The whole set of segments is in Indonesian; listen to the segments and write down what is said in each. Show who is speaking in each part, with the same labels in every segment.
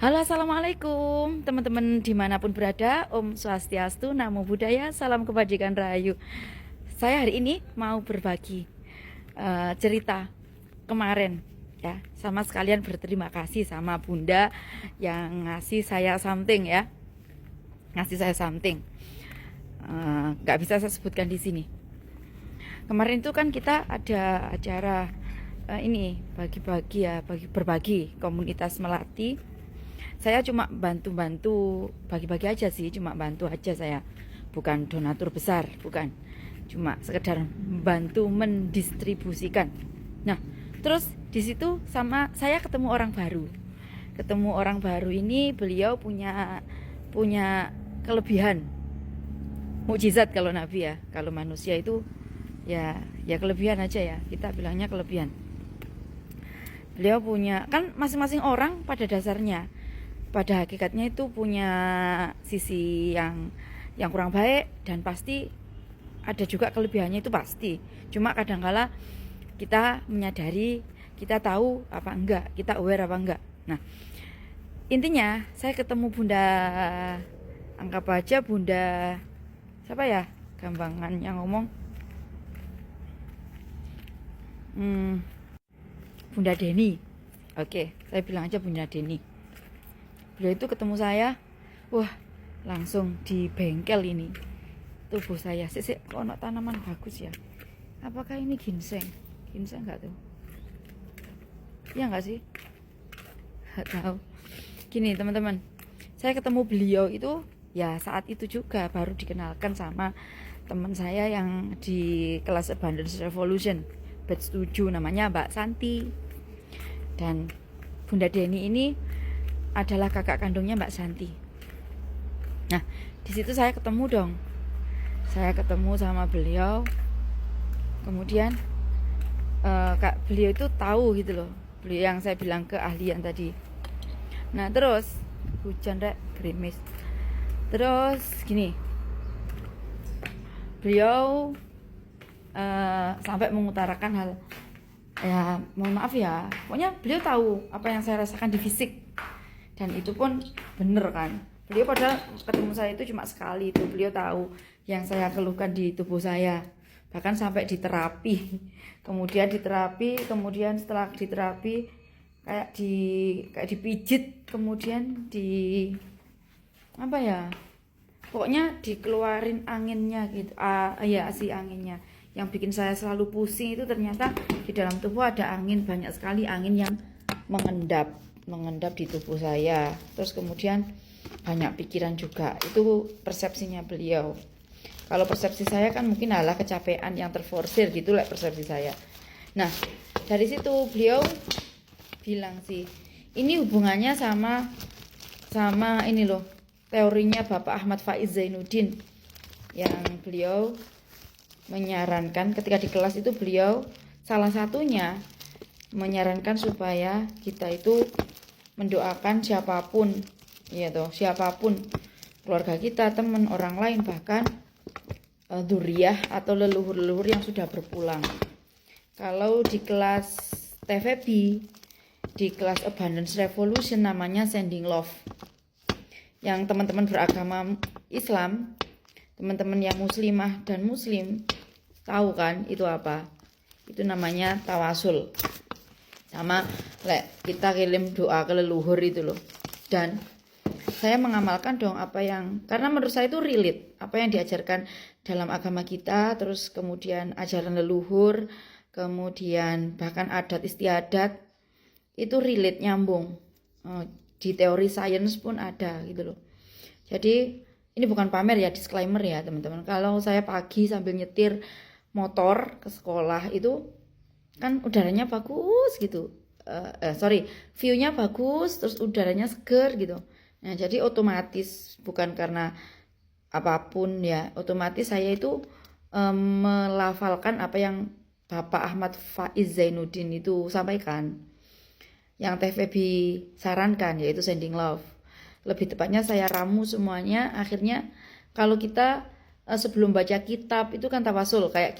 Speaker 1: Halo, assalamualaikum teman-teman dimanapun berada. Om Swastiastu, Namo Buddhaya, salam kebajikan rahayu. Saya hari ini mau berbagi cerita kemarin ya, sama sekalian berterima kasih sama Bunda yang ngasih saya something ya, ngasih saya something. Nggak bisa saya sebutkan di sini. Kemarin itu kan kita ada acara ini bagi-bagi ya, berbagi komunitas Melati. Saya cuma bantu-bantu bagi-bagi aja sih, cuma bantu aja saya, bukan donatur besar, bukan, cuma sekedar bantu mendistribusikan. Nah, terus di situ sama saya ketemu orang baru ini. Beliau punya kelebihan, mukjizat kalau nabi ya, kalau manusia itu ya kelebihan aja ya, kita bilangnya kelebihan. Beliau punya, kan masing-masing orang pada dasarnya, pada hakikatnya itu punya sisi yang kurang baik, dan pasti ada juga kelebihannya, itu pasti. Cuma kadangkala kita menyadari, kita tahu apa enggak, kita aware apa enggak. Nah, intinya saya ketemu Bunda, anggap aja Bunda siapa ya, gampangan yang ngomong, Bunda Deni. Oke, saya bilang aja Bunda Deni. Beliau itu ketemu saya, wah, langsung di bengkel ini tubuh saya. Sik, kok ono tanaman bagus ya? Apakah ini ginseng? Ginseng nggak tuh? Iya nggak sih? Nggak tahu. Gini teman-teman, saya ketemu beliau itu ya saat itu juga baru dikenalkan sama teman saya yang di kelas Abundance Revolution batch 7, namanya Mbak Santi. Dan Bunda Deni ini adalah kakak kandungnya Mbak Santi. Nah, di situ saya ketemu dong. Saya ketemu sama beliau. Kemudian beliau itu tahu gitu loh, beliau yang saya bilang keahlian tadi. Nah, terus hujan rek, gerimis. Terus gini, beliau sampai mengutarakan hal, ya mohon maaf ya, pokoknya beliau tahu apa yang saya rasakan di fisik. Dan itu pun bener kan. Beliau padahal ketemu saya itu cuma sekali, itu beliau tahu yang saya keluhkan di tubuh saya. Bahkan sampai diterapi. Kemudian setelah diterapi kayak dipijit, kemudian apa ya? Pokoknya dikeluarin anginnya gitu. Ya, si anginnya. Yang bikin saya selalu pusing itu ternyata di dalam tubuh ada angin, banyak sekali angin yang mengendap di tubuh saya. Terus kemudian banyak pikiran juga. Itu persepsinya beliau. Kalau persepsi saya kan mungkin adalah kecapean yang terforsir gitu lah persepsi saya. Nah, dari situ beliau bilang sih, ini hubungannya sama ini loh, teorinya Bapak Ahmad Faiz Zainuddin, yang beliau menyarankan ketika di kelas itu, beliau salah satunya menyarankan supaya kita itu mendoakan siapapun, ya toh, siapapun, keluarga kita, teman, orang lain, bahkan dzurriyyah atau leluhur-leluhur yang sudah berpulang. Kalau di kelas TVB, di kelas Abundance Revolution, namanya Sending Love. Yang teman-teman beragama Islam, teman-teman yang muslimah dan muslim, tahu kan itu apa? Itu namanya tawasul. Sama kita kirim doa ke leluhur itu loh. Dan saya mengamalkan dong apa yang, karena menurut saya itu relate apa yang diajarkan dalam agama kita, terus kemudian ajaran leluhur, kemudian bahkan adat istiadat, itu relate, nyambung. Di teori sains pun ada gitu loh. Jadi ini bukan pamer ya, disclaimer ya teman-teman. Kalau saya pagi sambil nyetir motor ke sekolah itu kan udaranya bagus gitu, view-nya bagus, terus udaranya seger gitu. Nah, jadi otomatis, bukan karena apapun ya, otomatis saya itu melafalkan apa yang Bapak Ahmad Faiz Zainuddin itu sampaikan, yang TVB sarankan, yaitu Sending Love. Lebih tepatnya saya ramu semuanya. Akhirnya kalau kita sebelum baca kitab itu kan tawasul, kayak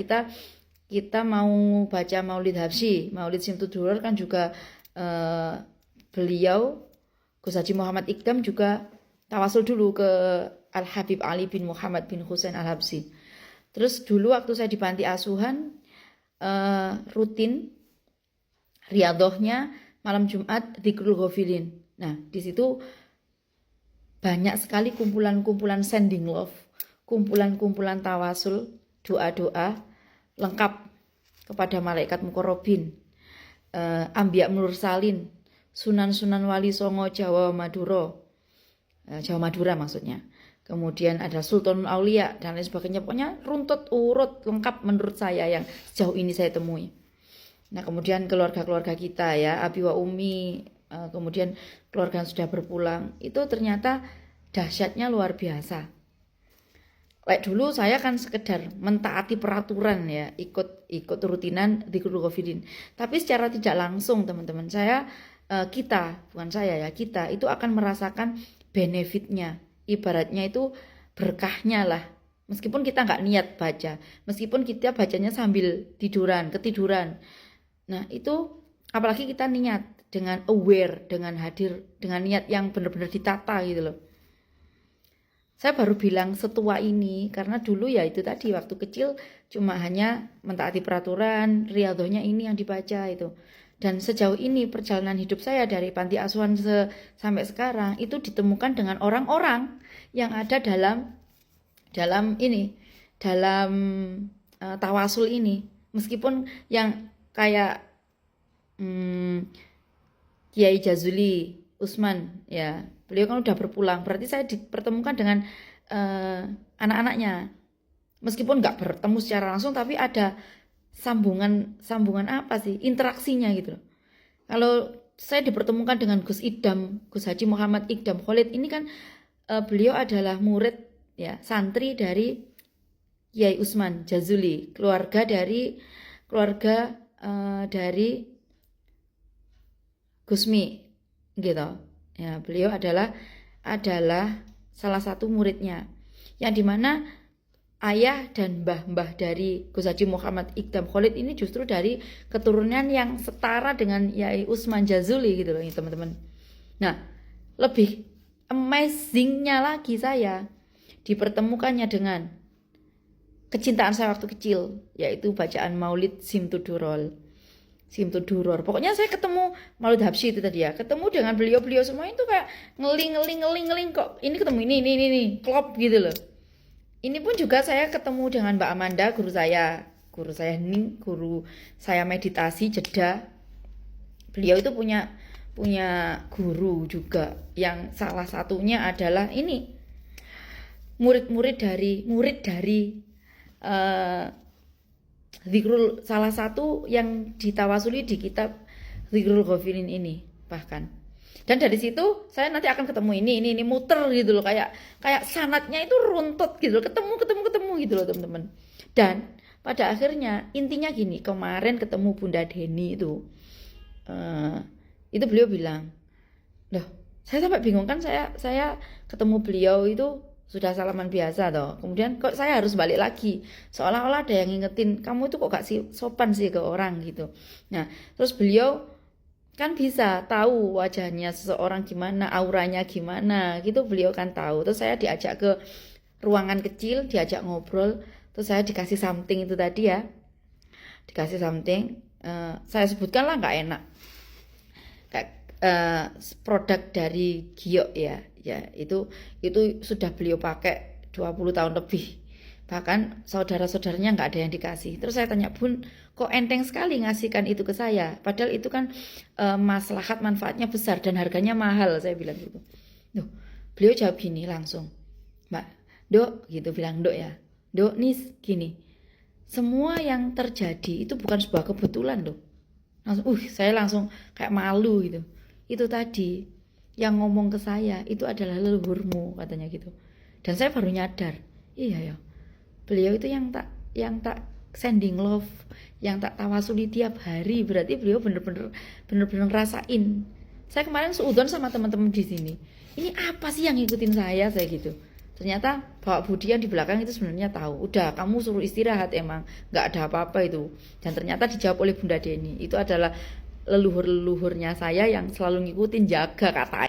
Speaker 1: kita mau baca Maulid Habsyi, Maulid Simtud Duror kan juga beliau Gus Haji Muhammad Iqdam juga tawasul dulu ke Al Habib Ali bin Muhammad bin Husain Al Habsyi. Terus dulu waktu saya di panti asuhan rutin riadohnya malam Jumat Dzikrul Ghafilin. Nah, di situ banyak sekali kumpulan-kumpulan sending love, kumpulan-kumpulan tawasul, doa-doa lengkap kepada malaikat muqarrabin, Ambiya Mursalin, Sunan-sunan Wali Songo Jawa Madura, Jawa Madura maksudnya. Kemudian ada Sultanul Aulia dan lain sebagainya. Pokoknya runtut urut lengkap menurut saya yang sejauh ini saya temui. Nah, kemudian keluarga-keluarga kita ya, Abi wa Umi, kemudian keluarga yang sudah berpulang, itu ternyata dahsyatnya luar biasa. Kayak dulu saya kan sekedar mentaati peraturan ya, ikut rutinan Dzikrul Ghafilin. Tapi secara tidak langsung teman-teman, kita itu akan merasakan benefitnya. Ibaratnya itu berkahnya lah. Meskipun kita nggak niat baca, meskipun kita bacanya sambil ketiduran. Nah itu apalagi kita niat dengan aware, dengan hadir, dengan niat yang benar-benar ditata gitu loh. Saya baru bilang setua ini karena dulu ya itu tadi waktu kecil cuma hanya mentaati peraturan, riadohnya ini yang dibaca itu. Dan sejauh ini perjalanan hidup saya dari panti asuhan sampai sekarang itu ditemukan dengan orang-orang yang ada dalam tawasul ini. Meskipun yang kayak Kiai Jazuli Usman ya, beliau kan udah berpulang, berarti saya dipertemukan dengan anak-anaknya. Meskipun nggak bertemu secara langsung, tapi ada sambungan apa sih, interaksinya gitu loh. Kalau saya dipertemukan dengan Gus Haji Muhammad Iqdam Khalid ini kan beliau adalah murid ya, santri dari Kiai Usman Jazuli, keluarga dari Gusmi gitu ya. Beliau adalah salah satu muridnya, yang dimana ayah dan mbah dari Gus Haji Muhammad Iqdam Khalid ini justru dari keturunan yang setara dengan Yai Usman Jazuli gitu loh teman-teman. Nah, lebih amazingnya lagi saya dipertemukannya dengan kecintaan saya waktu kecil, yaitu bacaan Maulid Simtuduror. Pokoknya saya ketemu Maulid Habsyi itu tadi ya, ketemu dengan beliau-beliau semua itu kayak ngeling kok. Ini ketemu ini klop gitu loh. Ini pun juga saya ketemu dengan Mbak Amanda, guru saya hening, guru saya meditasi Jeddah. Beliau itu punya guru juga yang salah satunya adalah ini murid dari Dzikrul, salah satu yang ditawasuli di kitab Dzikrul Ghafilin ini bahkan. Dan dari situ saya nanti akan ketemu ini muter gitu loh, kayak sanatnya itu runtut gitu loh, ketemu gitu loh teman-teman. Dan pada akhirnya intinya gini, kemarin ketemu Bunda Deni itu beliau bilang, loh saya sampai bingung kan, saya ketemu beliau itu sudah salaman biasa toh, kemudian kok saya harus balik lagi, seolah-olah ada yang ngingetin, kamu itu kok gak sopan sih ke orang gitu. Nah terus beliau kan bisa tahu wajahnya seseorang gimana, auranya gimana gitu, beliau kan tahu. Terus saya diajak ke ruangan kecil, diajak ngobrol, terus saya dikasih something itu tadi ya, dikasih something, saya sebutkan lah nggak enak, kayak produk dari Giok ya itu sudah beliau pakai 20 tahun lebih, bahkan saudara-saudaranya nggak ada yang dikasih. Terus saya tanya, Bun, kok enteng sekali ngasihkan itu ke saya, padahal itu kan maslahat manfaatnya besar dan harganya mahal, saya bilang gitu. Duh, beliau jawab gini langsung, Mbak Dok gitu, bilang Dok ya, Dok nih gini, semua yang terjadi itu bukan sebuah kebetulan Dok. Saya langsung kayak malu gitu. Itu tadi yang ngomong ke saya itu adalah leluhurmu, katanya gitu. Dan saya baru nyadar, iya ya, beliau itu yang tak sending love, yang tak tawasuli tiap hari, berarti beliau bener-bener rasain. Saya kemarin seudon sama teman-teman di sini, ini apa sih yang ngikutin saya gitu. Ternyata Bapak Budi yang di belakang itu sebenarnya tahu, udah kamu suruh istirahat, emang nggak ada apa-apa itu. Dan ternyata dijawab oleh Bunda Deni, itu adalah leluhurnya saya yang selalu ngikutin, jaga katanya.